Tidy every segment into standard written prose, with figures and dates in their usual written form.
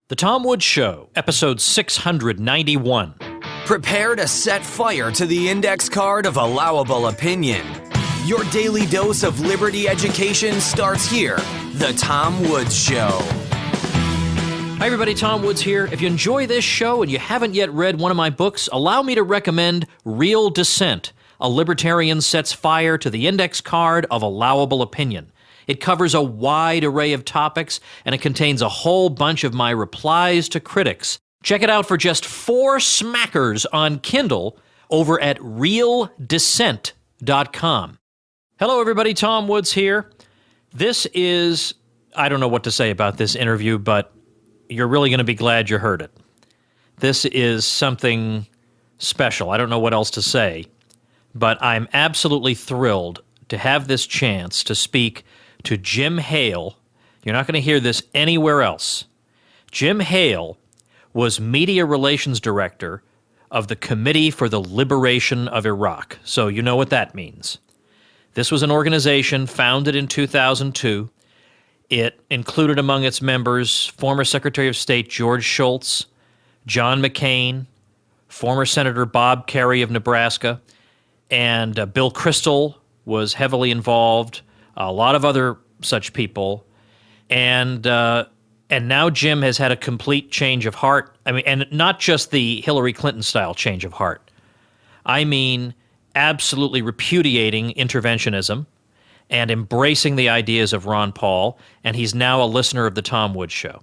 The Tom Woods Show, episode 691. Prepare to set fire to the index card of allowable opinion. Your daily dose of liberty education starts here. The Tom Woods Show. Hi everybody, Tom Woods here. If you enjoy this show and you haven't yet read one of my books, allow me to recommend Real Dissent. A libertarian sets fire to the index card of allowable opinion. It covers a wide array of topics, and it contains a whole bunch of my replies to critics. Check it out for just 4 smackers on Kindle over at realdissent.com. Hello everybody, Tom Woods here. This is, I don't know what to say about this interview, but you're really going to be glad you heard it. This is something special. I don't know what else to say, but I'm absolutely thrilled to have this chance to speak to Jim Hale. You're not going to hear this anywhere else. Jim Hale was Media Relations Director of the Committee for the Liberation of Iraq. So you know what that means. This was an organization founded in 2002. It included among its members former Secretary of State George Shultz, John McCain, former Senator Bob Kerrey of Nebraska, and Bill Kristol was heavily involved, a lot of other such people, and now Jim has had a complete change of heart. I mean, and not just the Hillary Clinton style change of heart. I mean, absolutely repudiating interventionism and embracing the ideas of Ron Paul, and he's now a listener of the Tom Woods Show.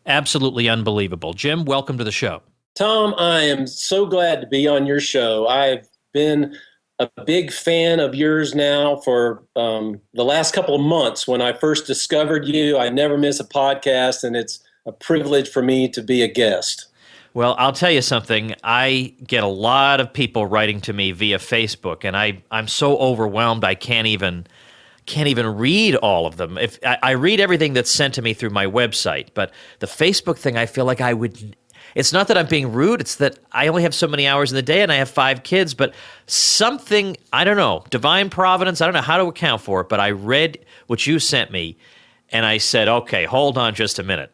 Absolutely unbelievable. Jim, welcome to the show. Tom, I am so glad to be on your show. I've been a big fan of yours now for the last couple of months. When I first discovered you, I never miss a podcast, and it's a privilege for me to be a guest. Well, I'll tell you something. I get a lot of people writing to me via Facebook, and I'm so overwhelmed I can't even read all of them. If I read everything that's sent to me through my website, but the Facebook thing, I feel like I would. It's not that I'm being rude. It's that I only have so many hours in the day, and I have 5 kids. But something, I don't know, divine providence. I don't know how to account for it. But I read what you sent me, and I said, "Okay, hold on just a minute.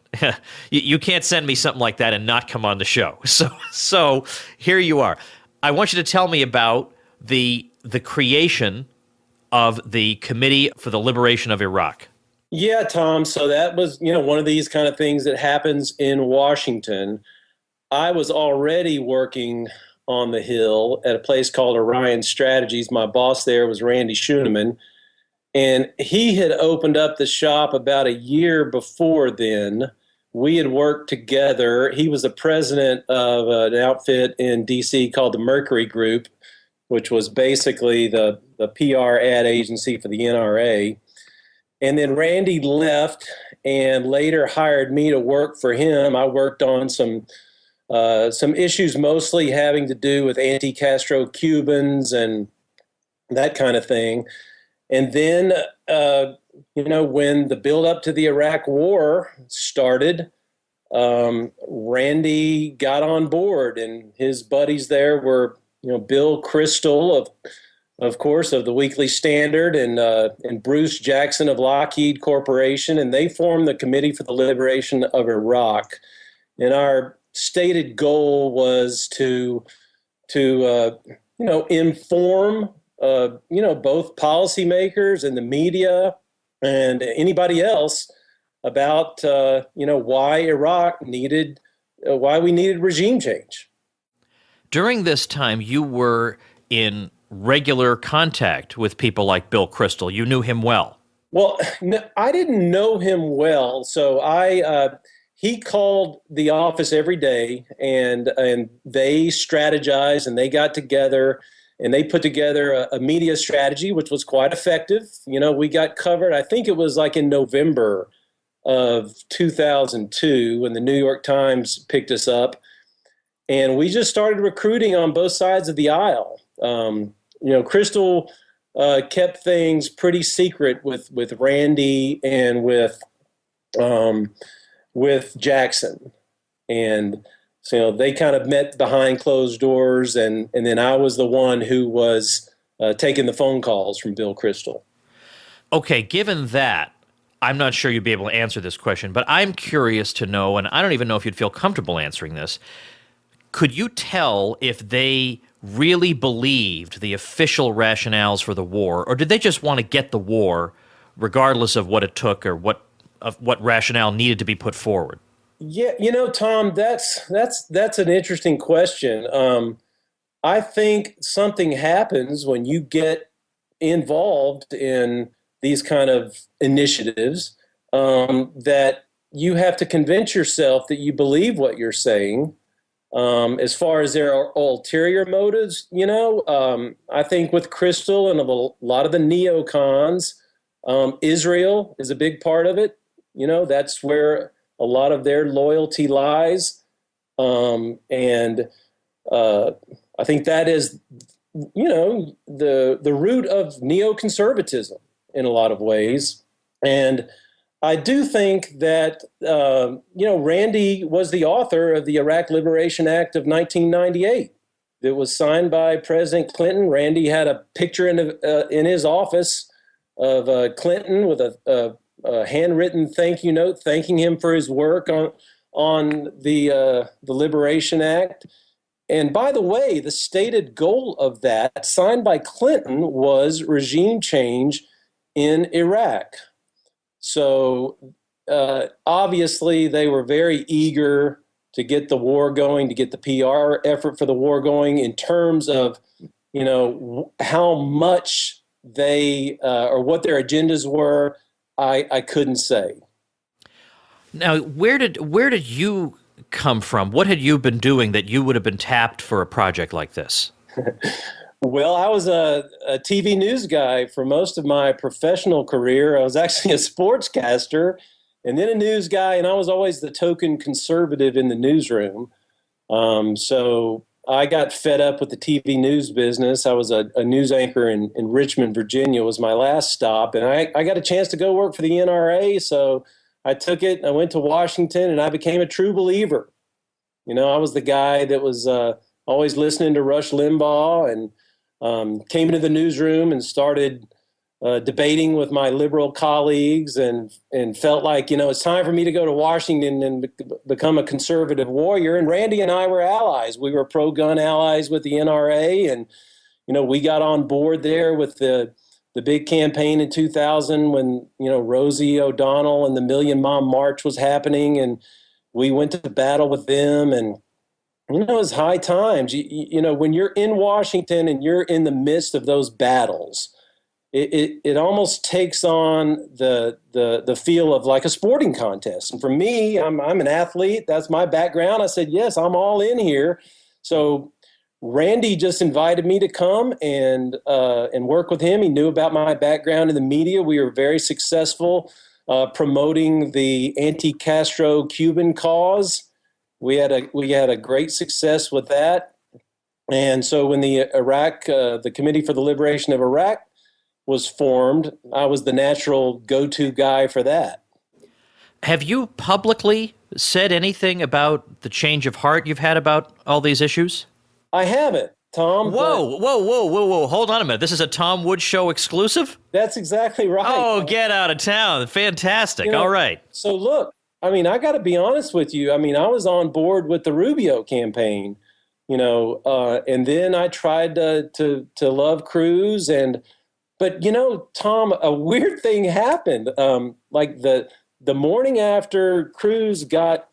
You can't send me something like that and not come on the show." So here you are. I want you to tell me about the creation of the Committee for the Liberation of Iraq. Yeah, Tom. So that was, one of these kind of things that happens in Washington. I was already working on the Hill at a place called Orion Strategies. My boss there was Randy Schooneman, and he had opened up the shop about a year before then. We had worked together. He was the president of an outfit in D.C. called the Mercury Group, which was basically the PR ad agency for the NRA. And then Randy left and later hired me to work for him. I worked on some issues mostly having to do with anti-Castro Cubans and that kind of thing. And then, when the build-up to the Iraq War started, Randy got on board, and his buddies there were, Bill Kristol of course, of the Weekly Standard, and Bruce Jackson of Lockheed Corporation, and they formed the Committee for the Liberation of Iraq. And our stated goal was to inform, both policymakers and the media and anybody else about, why we needed regime change. During this time, you were in regular contact with people like Bill Kristol. You knew him well. Well, no, I didn't know him well, so he called the office every day, and they strategized, and they got together, and they put together a media strategy, which was quite effective. We got covered, I think it was like in November of 2002 when the New York Times picked us up, and we just started recruiting on both sides of the aisle. Kristol kept things pretty secret with Randy and with Jackson, and so they kind of met behind closed doors, and then I was the one who was taking the phone calls from Bill Kristol. Okay, given that, I'm not sure you'd be able to answer this question, but I'm curious to know, and I don't even know if you'd feel comfortable answering this. Could you tell if they really believed the official rationales for the war, or did they just want to get the war, regardless of what it took or what rationale needed to be put forward? Yeah, Tom, that's an interesting question. I think something happens when you get involved in these kind of initiatives, that you have to convince yourself that you believe what you're saying. As far as there are ulterior motives, I think with Crystal and a lot of the neocons, Israel is a big part of it. That's where a lot of their loyalty lies. And I think that is, the root of neoconservatism in a lot of ways. And I do think that, Randy was the author of the Iraq Liberation Act of 1998 that was signed by President Clinton. Randy had a picture in his office of Clinton with a handwritten thank you note thanking him for his work on the Liberation Act. And by the way, the stated goal of that, signed by Clinton, was regime change in Iraq. So obviously, they were very eager to get the war going, to get the PR effort for the war going in terms of, how much they or what their agendas were. I couldn't say. Now, where did you come from? What had you been doing that you would have been tapped for a project like this? Well, I was a TV news guy for most of my professional career. I was actually a sportscaster and then a news guy, and I was always the token conservative in the newsroom. So I got fed up with the TV news business. I was a news anchor in Richmond, Virginia, was my last stop, and I got a chance to go work for the NRA, so I took it. I went to Washington, and I became a true believer. I was the guy that was always listening to Rush Limbaugh, and came into the newsroom and started debating with my liberal colleagues, and felt like, it's time for me to go to Washington and become a conservative warrior. And Randy and I were allies. We were pro-gun allies with the NRA, and we got on board there with the big campaign in 2000 when Rosie O'Donnell and the Million Mom March was happening, and we went to battle with them. And it was high times. When you're in Washington and you're in the midst of those battles, it almost takes on the feel of like a sporting contest. And for me, I'm an athlete. That's my background. I said, yes, I'm all in here. So Randy just invited me to come and work with him. He knew about my background in the media. We were very successful promoting the anti-Castro Cuban cause. We had a great success with that. And so when the Committee for the Liberation of Iraq was formed, I was the natural go-to guy for that. Have you publicly said anything about the change of heart you've had about all these issues? I haven't, Tom. Whoa. Hold on a minute. This is a Tom Woods Show exclusive? That's exactly right. Oh, get out of town. Fantastic. All right. So look, I got to be honest with you. I was on board with the Rubio campaign, and then I tried to love Cruz, but Tom, a weird thing happened. Like the morning after Cruz got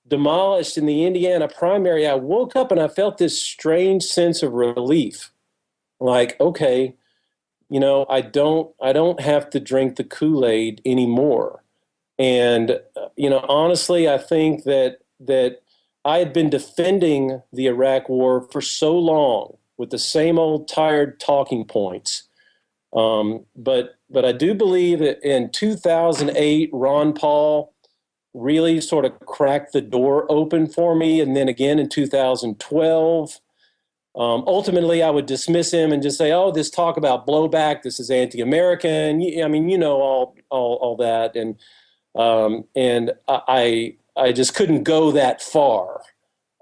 demolished in the Indiana primary, I woke up and I felt this strange sense of relief. Like, okay, I don't have to drink the Kool-Aid anymore. And, honestly, I think that I had been defending the Iraq war for so long with the same old tired talking points. But I do believe that in 2008, Ron Paul really sort of cracked the door open for me. And then again in 2012, ultimately I would dismiss him and just say, oh, this talk about blowback, this is anti-American. All that. And I just couldn't go that far.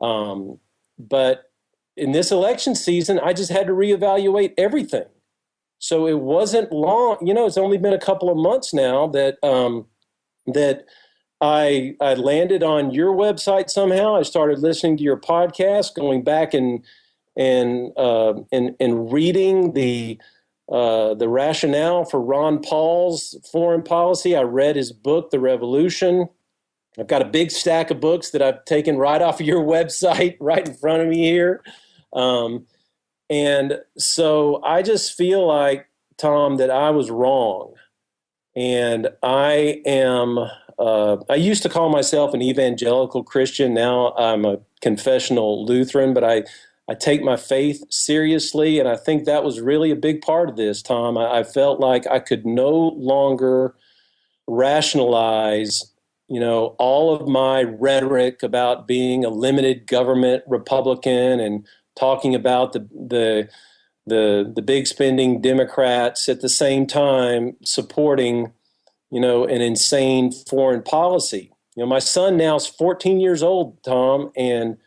But in this election season, I just had to reevaluate everything. So it wasn't long, it's only been a couple of months now that that I landed on your website somehow. I started listening to your podcast, going back and reading the rationale for Ron Paul's foreign policy. I read his book, The Revolution. I've got a big stack of books that I've taken right off of your website, right in front of me here. And so I just feel like, Tom, that I was wrong. And I used to call myself an evangelical Christian. Now I'm a confessional Lutheran, but I take my faith seriously. And I think that was really a big part of this, Tom. I felt like I could no longer rationalize, all of my rhetoric about being a limited government Republican and talking about the big spending Democrats at the same time supporting, an insane foreign policy. My son now is 14 years old, Tom, and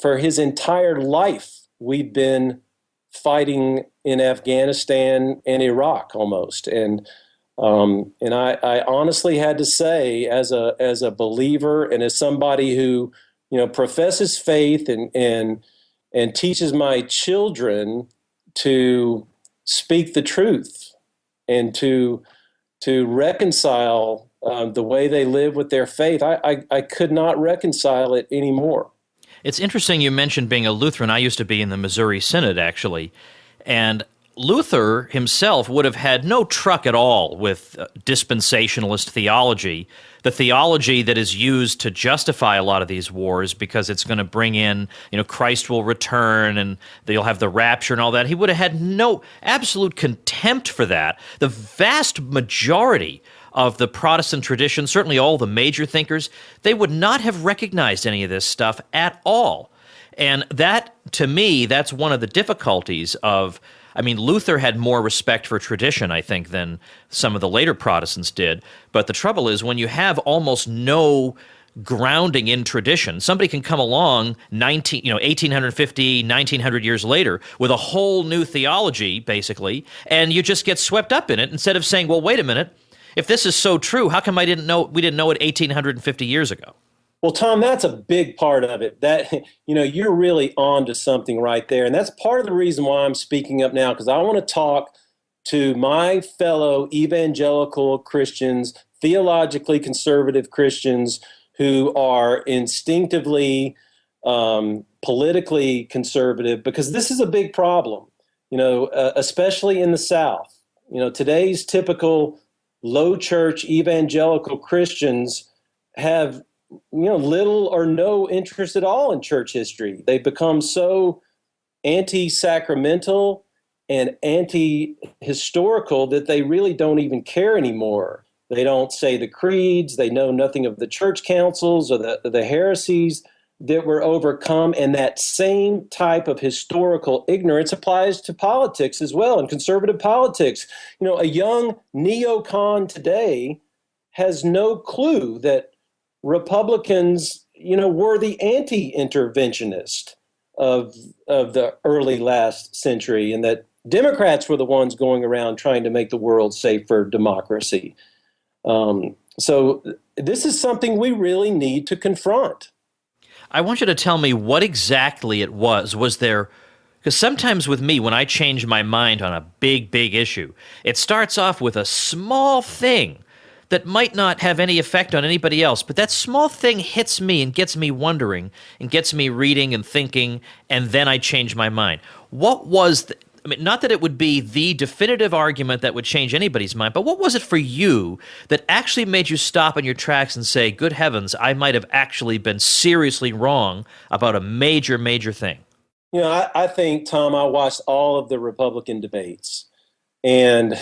for his entire life, we've been fighting in Afghanistan and Iraq almost. And I honestly had to say, as a believer and as somebody who, professes faith and teaches my children to speak the truth and to reconcile the way they live with their faith, I could not reconcile it anymore. It's interesting you mentioned being a Lutheran. I used to be in the Missouri Synod, actually. And Luther himself would have had no truck at all with dispensationalist theology, the theology that is used to justify a lot of these wars because it's going to bring in, Christ will return and you'll have the rapture and all that. He would have had no absolute contempt for that. The vast majority of the Protestant tradition, certainly all the major thinkers, they would not have recognized any of this stuff at all. And that, to me, that's one of the difficulties of, Luther had more respect for tradition, I think, than some of the later Protestants did. But the trouble is when you have almost no grounding in tradition, somebody can come along 1850, 1900 years later with a whole new theology, basically, and you just get swept up in it instead of saying, well, wait a minute, if this is so true, how come we didn't know it 1850 years ago? Well, Tom, that's a big part of it. That, you're really on to something right there. And that's part of the reason why I'm speaking up now, because I want to talk to my fellow evangelical Christians, theologically conservative Christians who are instinctively politically conservative, because this is a big problem, especially in the South. Today's typical low church evangelical Christians have little or no interest at all in church history. They've become so anti-sacramental and anti-historical that they really don't even care anymore. They don't say the creeds. They know nothing of the church councils or the heresies that were overcome. And that same type of historical ignorance applies to politics as well, and conservative politics. A young neocon today has no clue that Republicans, were the anti-interventionist of the early last century, and that Democrats were the ones going around trying to make the world safe for democracy. So this is something we really need to confront. I want you to tell me what exactly it was. Was there, because sometimes with me, when I change my mind on a big, big issue, it starts off with a small thing that might not have any effect on anybody else, but that small thing hits me and gets me wondering and gets me reading and thinking, and then I change my mind. What was not that it would be the definitive argument that would change anybody's mind, but what was it for you that actually made you stop in your tracks and say, good heavens, I might have actually been seriously wrong about a major, major thing? I think, Tom, I watched all of the Republican debates, and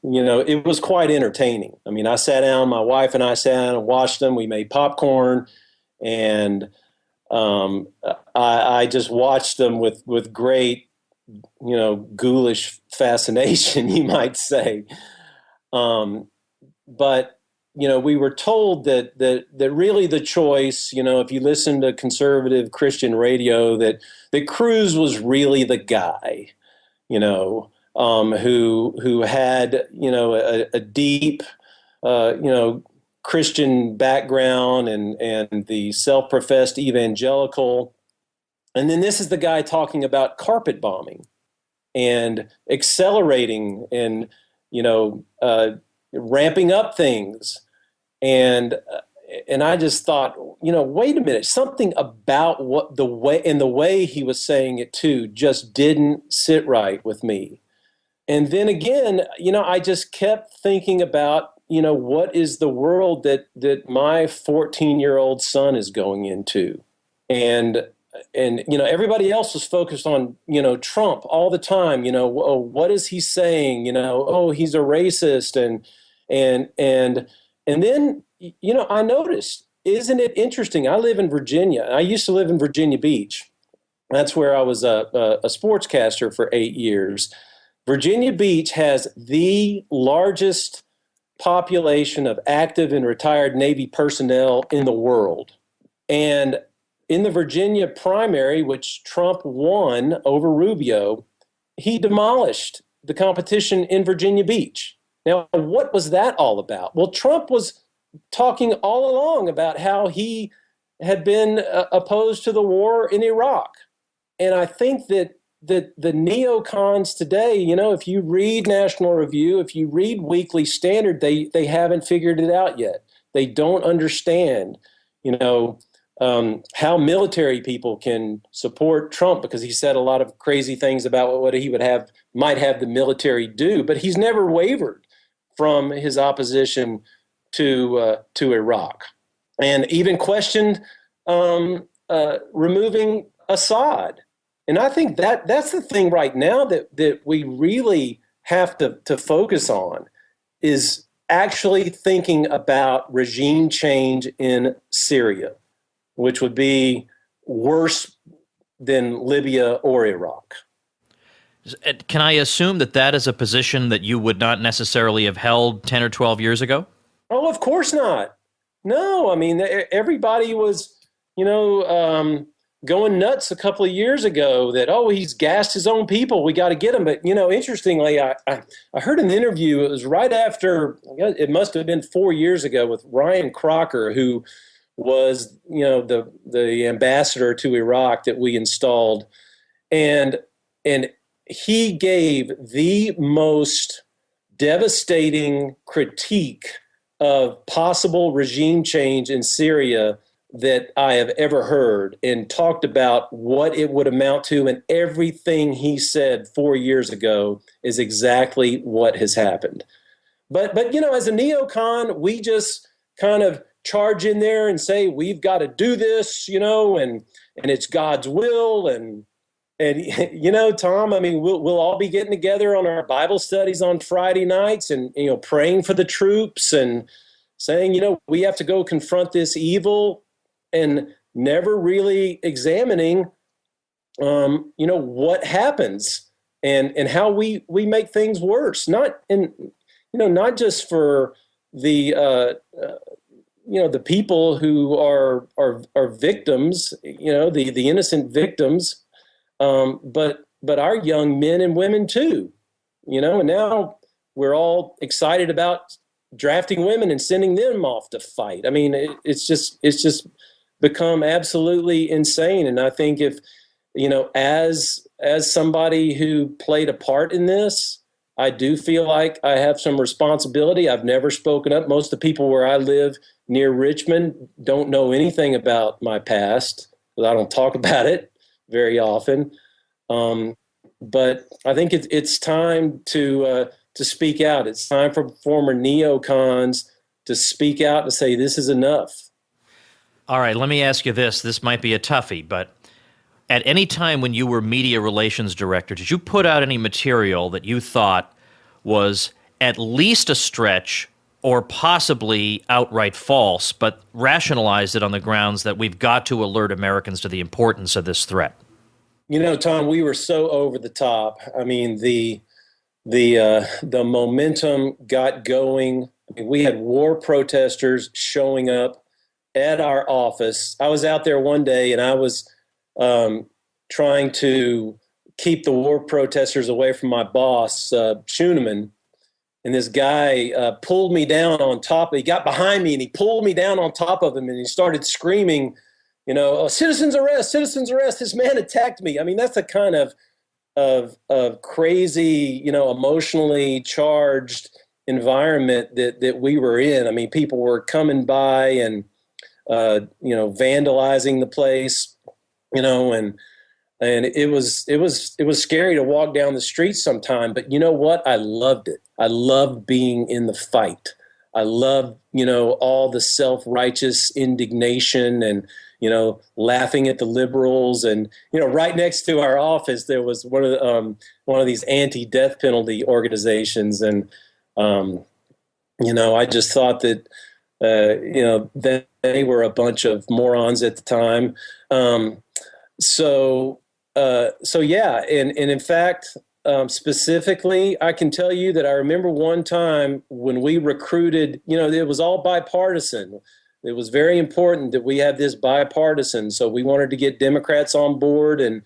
it was quite entertaining. I sat down, my wife and I sat down and watched them. We made popcorn, and I just watched them with great, ghoulish fascination, you might say. But we were told that really the choice, if you listen to conservative Christian radio, that Cruz was really the guy, who had, a deep Christian background and the self-professed evangelical. And then this is the guy talking about carpet bombing and accelerating and, ramping up things. And I just thought, wait a minute, something about what the way he was saying it too just didn't sit right with me. And then again, I just kept thinking about, what is the world that my 14-year-old son is going into? And everybody else was focused on, Trump all the time, oh, what is he saying? Oh, he's a racist. And then, I noticed, isn't it interesting? I live in Virginia. I used to live in Virginia Beach. That's where I was a sportscaster for 8 years. Virginia Beach has the largest population of active and retired Navy personnel in the world. And in the Virginia primary, which Trump won over Rubio, he demolished the competition in Virginia Beach. Now, what was that all about? Well, Trump was talking all along about how he had been opposed to the war in Iraq. And I think that the neocons today, if you read National Review, if you read Weekly Standard, they haven't figured it out yet. They don't understand, how military people can support Trump, because he said a lot of crazy things about what he might have the military do, but he's never wavered from his opposition to Iraq, and even questioned removing Assad. And I think that's the thing right now that we really have to focus on, is actually thinking about regime change in Syria, which would be worse than Libya or Iraq. Can I assume that is a position that you would not necessarily have held 10 or 12 years ago? Oh, of course not. No, I mean, everybody was, going nuts a couple of years ago that, oh, he's gassed his own people, we got to get him. But, interestingly, I heard an interview, it was right after, it must have been 4 years ago, with Ryan Crocker, who was, the ambassador to Iraq that we installed. And he gave the most devastating critique of possible regime change in Syria that I have ever heard, and talked about what it would amount to. And everything he said 4 years ago is exactly what has happened. But as a neocon, we just kind of charge in there and say, we've got to do this, and it's God's will. And Tom, I mean, we'll all be getting together on our Bible studies on Friday nights and, praying for the troops and saying, we have to go confront this evil, and never really examining, what happens and how we make things worse. Not just for the, the people who are victims, the innocent victims, but our young men and women too, and now we're all excited about drafting women and sending them off to fight. I mean, it's just become absolutely insane. And I think if, as somebody who played a part in this, I do feel like I have some responsibility. I've never spoken up. Most of the people where I live near Richmond don't know anything about my past, because I don't talk about it very often. But I think it's time to speak out. It's time for former neocons to speak out and say, this is enough. All right, let me ask you this. This might be a toughie, but at any time when you were media relations director, did you put out any material that you thought was at least a stretch or possibly outright false, but rationalized it on the grounds that we've got to alert Americans to the importance of this threat? Tom, we were so over the top. I mean, the momentum got going. I mean, we had war protesters showing up at our office. I was out there one day, and I was trying to keep the war protesters away from my boss, Schooneman. and this guy pulled me down on top. He got behind me and he pulled me down on top of him, and he started screaming, oh, citizens arrest, citizens arrest. This man attacked me. I mean, that's the kind of crazy, emotionally charged environment that we were in. I mean, people were coming by and vandalizing the place, and it was scary to walk down the street sometime. But you know what? I loved it. I loved being in the fight. I loved, all the self-righteous indignation and, laughing at the liberals. And, right next to our office, there was one of these anti-death penalty organizations. And, I just thought that, that they were a bunch of morons at the time. So yeah. And in fact, specifically, I can tell you that I remember one time when we recruited, it was all bipartisan. It was very important that we have this bipartisan. So we wanted to get Democrats on board, and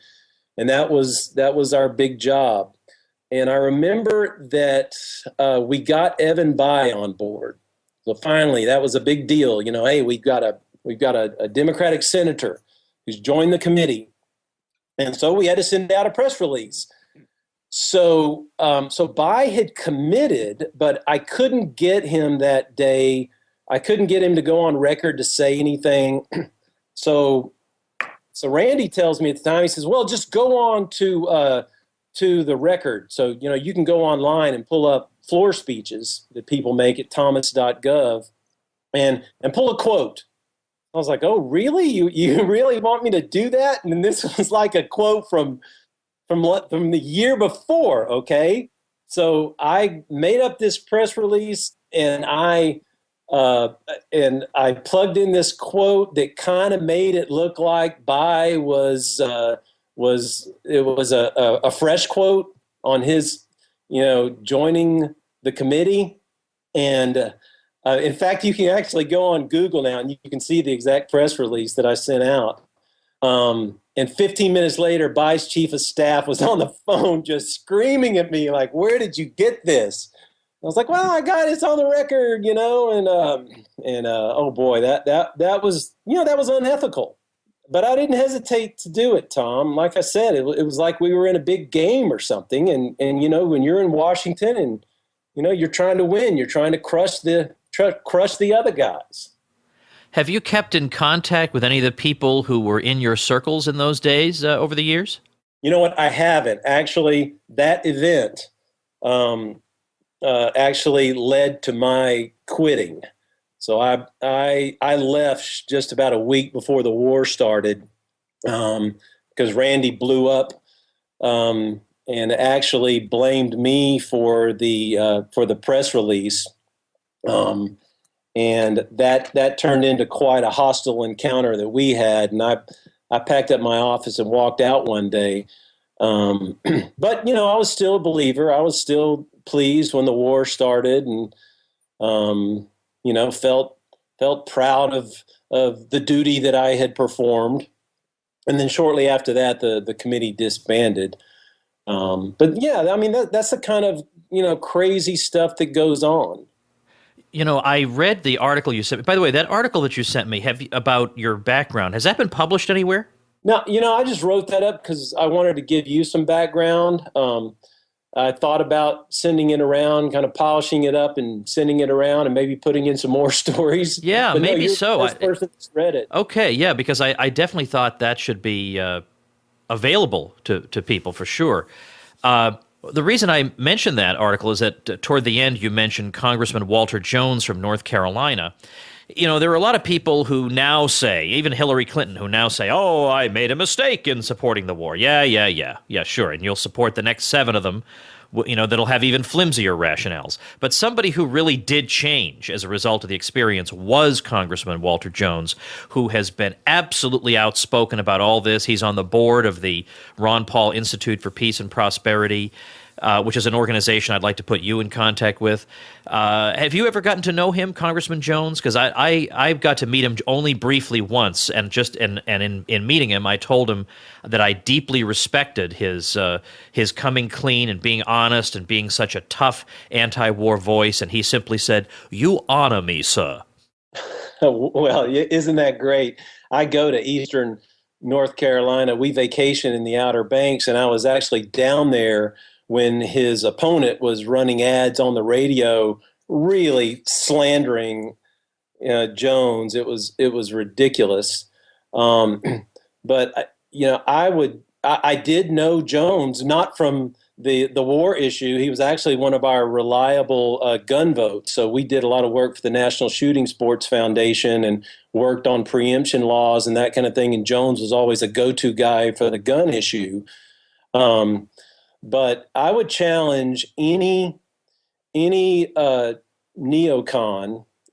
that was our big job. And I remember that we got Evan Bayh on board. So finally, that was a big deal. Hey, we've got a Democratic senator who's joined the committee, and so we had to send out a press release. So Bayh had committed, but I couldn't get him that day. I couldn't get him to go on record to say anything. So Randy tells me at the time, he says, "Well, just go on to the record. So, you can go online and pull up floor speeches that people make at thomas.gov and pull a quote." I was like, "Oh, really? You really want me to do that?" And this was like a quote from the year before. Okay. So I made up this press release, and I plugged in this quote that kind of made it look like Bayh was a fresh quote on his, joining the committee. And in fact, you can actually go on Google now and you can see the exact press release that I sent out. And 15 minutes later, Bayh's chief of staff was on the phone just screaming at me like, "Where did you get this?" I was like, "Well, I got it. It's on the record, and oh boy, that was unethical." But I didn't hesitate to do it, Tom. Like I said, it was like we were in a big game or something. And when you're in Washington and, you're trying to win, you're trying to crush the other guys. Have you kept in contact with any of the people who were in your circles in those days over the years? You know what? I haven't. Actually, that event actually led to my quitting. So I left just about a week before the war started because Randy blew up and actually blamed me for the press release, and that turned into quite a hostile encounter that we had. And I packed up my office and walked out one day. But I was still a believer. I was still pleased when the war started, and felt proud of the duty that I had performed. And then shortly after that, the committee disbanded. But yeah, I mean, that's the kind of, crazy stuff that goes on. I read the article you sent me. By the way, that article that you sent me about your background, has that been published anywhere? No, I just wrote that up because I wanted to give you some background. I thought about sending it around, kind of polishing it up and sending it around and maybe putting in some more stories. Yeah, but maybe no, you're so. the first person that's read it. Okay, yeah, because I definitely thought that should be available to people for sure. The reason I mentioned that article is that toward the end you mentioned Congressman Walter Jones from North Carolina. There are a lot of people who now say, even Hillary Clinton, who now say, "Oh, I made a mistake in supporting the war." Yeah, sure. And you'll support the next 7 of them, that'll have even flimsier rationales. But somebody who really did change as a result of the experience was Congressman Walter Jones, who has been absolutely outspoken about all this. He's on the board of the Ron Paul Institute for Peace and Prosperity. which is an organization I'd like to put you in contact with. Have you ever gotten to know him, Congressman Jones? Because I've got to meet him only briefly once, and in meeting him, I told him that I deeply respected his coming clean and being honest and being such a tough anti-war voice, and he simply said, "You honor me, sir." Well, isn't that great? I go to Eastern North Carolina. We vacation in the Outer Banks, and I was actually down there when his opponent was running ads on the radio, really slandering Jones. It was ridiculous. But I did know Jones not from the war issue. He was actually one of our reliable gun votes. So we did a lot of work for the National Shooting Sports Foundation and worked on preemption laws and that kind of thing. And Jones was always a go-to guy for the gun issue. But I would challenge any neocon,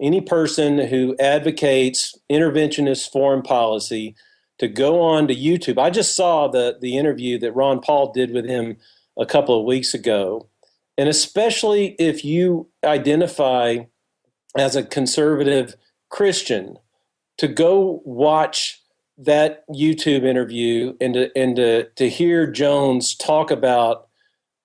any person who advocates interventionist foreign policy, to go on to YouTube. I just saw the interview that Ron Paul did with him a couple of weeks ago. And especially if you identify as a conservative Christian, to go watch that YouTube interview and to hear Jones talk about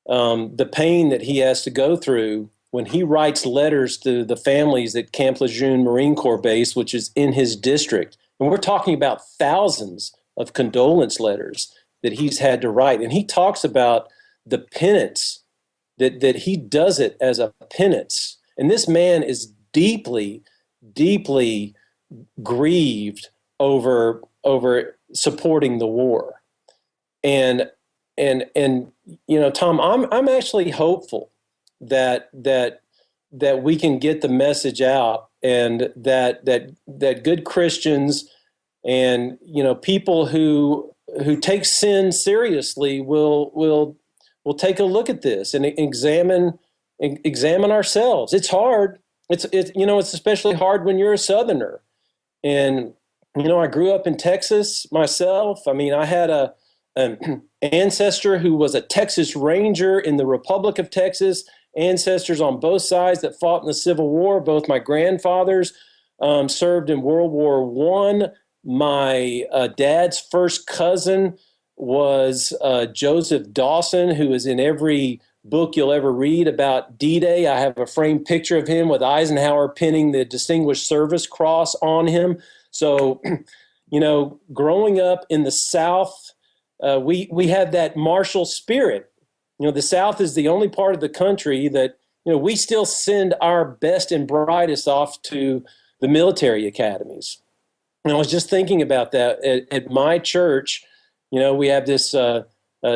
the pain that he has to go through when he writes letters to the families at Camp Lejeune Marine Corps Base, which is in his district. And we're talking about thousands of condolence letters that he's had to write. And he talks about the penance, that he does it as a penance. And this man is deeply, deeply grieved over supporting the war. And Tom, I'm actually hopeful that we can get the message out, and that good Christians and people who take sin seriously will take a look at this and examine ourselves. It's hard. It's especially hard when you're a Southerner. And I grew up in Texas myself. I mean, I had an ancestor who was a Texas Ranger in the Republic of Texas, ancestors on both sides that fought in the Civil War. Both my grandfathers served in World War I. My dad's first cousin was Joseph Dawson, who is in every book you'll ever read about D-Day. I have a framed picture of him with Eisenhower pinning the Distinguished Service Cross on him. So, growing up in the South, we have that martial spirit. The South is the only part of the country that, we still send our best and brightest off to the military academies. And I was just thinking about that at my church. We have this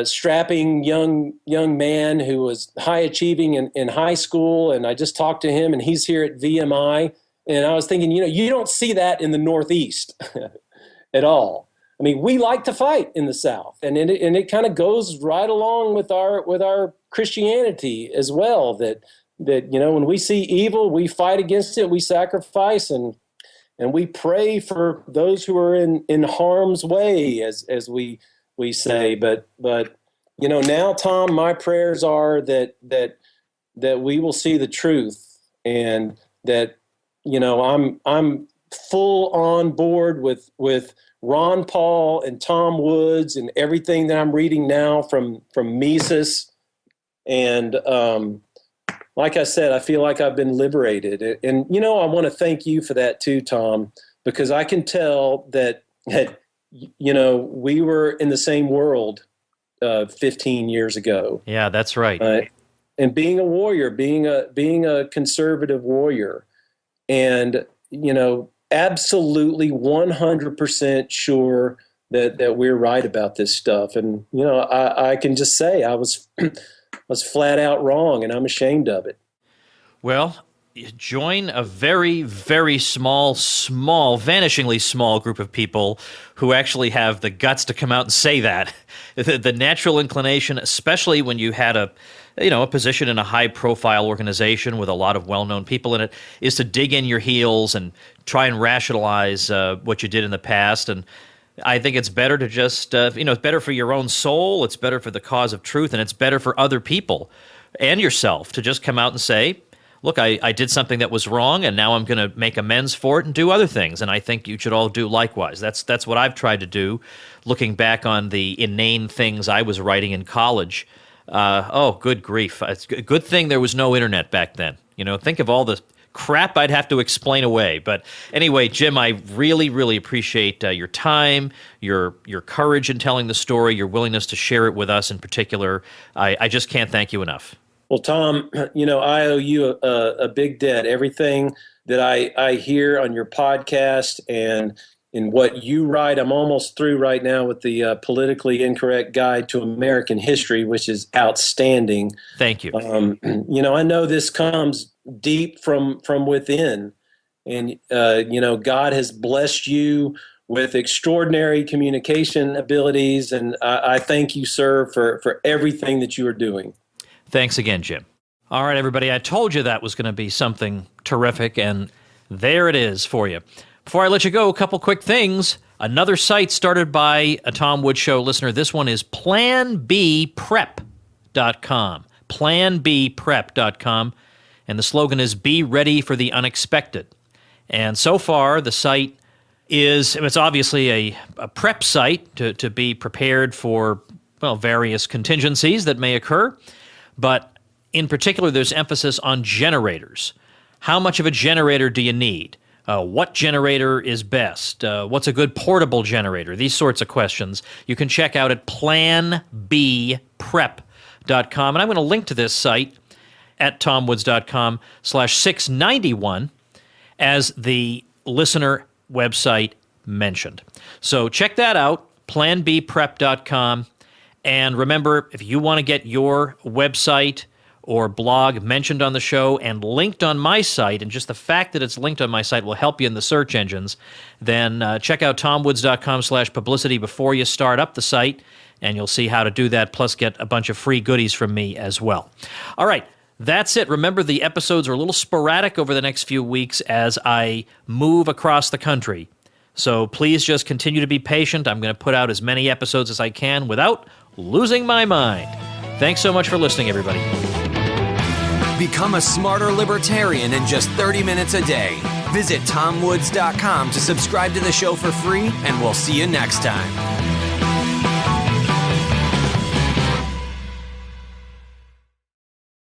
strapping young man who was high achieving in high school. And I just talked to him, and he's here at VMI. And I was thinking, you don't see that in the Northeast at all. I mean, we like to fight in the South, and it kind of goes right along with our Christianity as well. That when we see evil, we fight against it, we sacrifice, and we pray for those who are in harm's way, as we say. But now, Tom, my prayers are that we will see the truth, and that I'm full on board with Ron Paul and Tom Woods and everything that I'm reading now from Mises. And like I said, I feel like I've been liberated. And, I want to thank you for that too, Tom, because I can tell that we were in the same world 15 years ago. Yeah, that's right. And being a warrior, being a conservative warrior, and, absolutely 100% sure that we're right about this stuff. And, I can just say I was flat out wrong, and I'm ashamed of it. Well, join a very, very small, vanishingly small group of people who actually have the guts to come out and say that. The natural inclination, especially when you had a position in a high-profile organization with a lot of well-known people in it, is to dig in your heels and try and rationalize what you did in the past. And I think it's better to just, it's better for your own soul, it's better for the cause of truth, and it's better for other people and yourself to just come out and say, look, I did something that was wrong, and now I'm going to make amends for it and do other things. And I think you should all do likewise. That's what I've tried to do, looking back on the inane things I was writing in college. Good grief. It's a good thing there was no internet back then. Think of all the crap I'd have to explain away. But anyway, Jim, I really, really appreciate your time, your courage in telling the story, your willingness to share it with us in particular. I just can't thank you enough. Well, Tom, I owe you a big debt. Everything that I hear on your podcast and in what you write, I'm almost through right now with the Politically Incorrect Guide to American History, which is outstanding. Thank you. I know this comes deep from within, and God has blessed you with extraordinary communication abilities, and I thank you, sir, for everything that you are doing. Thanks again, Jim. All right, everybody, I told you that was going to be something terrific, and there it is for you. Before I let you go, a couple quick things. Another site started by a Tom Woods Show listener. This one is planbprep.com. planbprep.com. And the slogan is, be ready for the unexpected. And so far, the site it's obviously a prep site to be prepared for, various contingencies that may occur. But in particular, there's emphasis on generators. How much of a generator do you need? What generator is best? What's a good portable generator? These sorts of questions you can check out at planbprep.com. And I'm going to link to this site at tomwoods.com/691 as the listener website mentioned. So check that out, planbprep.com. And remember, if you want to get your website or blog mentioned on the show and linked on my site, and just the fact that it's linked on my site will help you in the search engines, then check out tomwoods.com/publicity before you start up the site, and you'll see how to do that, plus get a bunch of free goodies from me as well. All right, that's it. Remember, the episodes are a little sporadic over the next few weeks as I move across the country. So please just continue to be patient. I'm going to put out as many episodes as I can without losing my mind. Thanks so much for listening, everybody. Become a smarter libertarian in just 30 minutes a day. Visit TomWoods.com to subscribe to the show for free, and we'll see you next time.